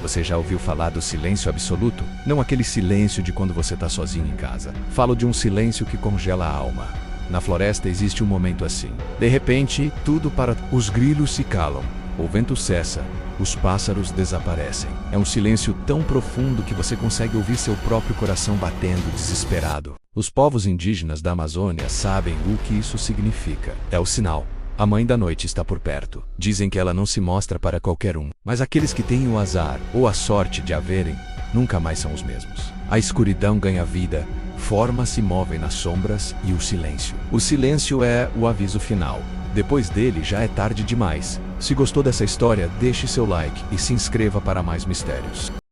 Você já ouviu falar do silêncio absoluto? Não aquele silêncio de quando você está sozinho em casa. Falo de um silêncio que congela a alma. Na floresta existe um momento assim. De repente, tudo para. Os grilos se calam, o vento cessa, os pássaros desaparecem. É um silêncio tão profundo que você consegue ouvir seu próprio coração batendo desesperado. Os povos indígenas da Amazônia sabem o que isso significa. É o sinal. A mãe da noite está por perto. Dizem que ela não se mostra para qualquer um, mas aqueles que têm o azar ou a sorte de a verem, nunca mais são os mesmos. A escuridão ganha vida, formas se movem nas sombras e o silêncio. O silêncio é o aviso final. Depois dele já é tarde demais. Se gostou dessa história, deixe seu like e se inscreva para mais mistérios.